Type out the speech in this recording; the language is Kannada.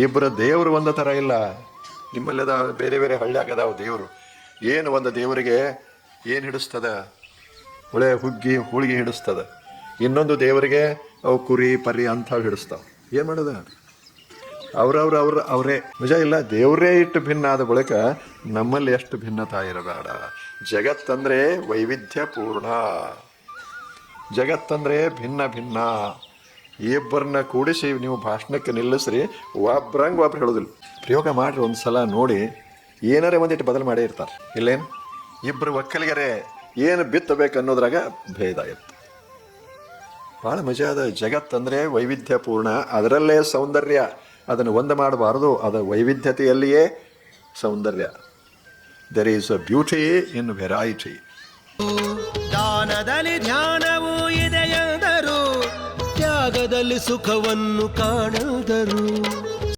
ಇಬ್ಬರು ದೇವರು ಒಂದು ಥರ ಇಲ್ಲ. ನಿಮ್ಮಲ್ಲಿ ಅದಾವ ಬೇರೆ ಬೇರೆ ಹಳ್ಳಿಯಾಗ ಅದಾವ ದೇವರು. ಏನು ಒಂದು ದೇವರಿಗೆ ಏನು ಹಿಡಿಸ್ತದ, ಒಳ್ಳೆ ಹುಗ್ಗಿ ಹೋಳಿಗೆ ಹಿಡಿಸ್ತದ. ಇನ್ನೊಂದು ದೇವರಿಗೆ ಅವು ಕುರಿ ಪರಿ ಅಂಥವು ಹಿಡಿಸ್ತಾವೆ. ಏನು ಮಾಡೋದು? ಅವರೇ ನಿಜ ಇಲ್ಲ. ದೇವರೇ ಇಟ್ಟು ಭಿನ್ನ ಆದ ಬಳಿಕ ನಮ್ಮಲ್ಲಿ ಎಷ್ಟು ಭಿನ್ನತಾ ಇರಬೇಡ. ಜಗತ್ತಂದರೆ ವೈವಿಧ್ಯಪೂರ್ಣ, ಜಗತ್ತಂದರೆ ಭಿನ್ನ ಭಿನ್ನ. ಇಬ್ಬರನ್ನ ಕೂಡಿಸಿ ನೀವು ಭಾಷಣಕ್ಕೆ ನಿಲ್ಲಿಸ್ರಿ, ಒಬ್ರಂಗೆ ಒಬ್ರು ಹೇಳೋದಿಲ್ಲ. ಪ್ರಯೋಗ ಮಾಡಿರಿ ಒಂದು ಸಲ ನೋಡಿ, ಏನಾರೇ ಒಂದಿಟ್ಟು ಬದಲು ಮಾಡೇ ಇರ್ತಾರೆ. ಇಲ್ಲೇನು ಇಬ್ಬರು ಒಕ್ಕಲಿಗರೇ ಏನು ಬಿತ್ತಬೇಕು ಅನ್ನೋದ್ರಾಗ ಭೇದ ಇತ್ತು. ಭಾಳ ಮಜಾ ಅದ. ಜಗತ್ತಂದರೆ ವೈವಿಧ್ಯಪೂರ್ಣ, ಅದರಲ್ಲೇ ಸೌಂದರ್ಯ. ಅದನ್ನು ಒಂದು ಮಾಡಬಾರ್ದು, ಅದು ವೈವಿಧ್ಯತೆಯಲ್ಲಿಯೇ ಸೌಂದರ್ಯ. There is a beauty in variety. ದಾನದಲ್ಲಿ ಧ್ಯಾನವೂ ಇದೆಯೆಂದರು, ತ್ಯಾಗದಲ್ಲಿ ಸುಖವನ್ನು ಕಾಣದರು.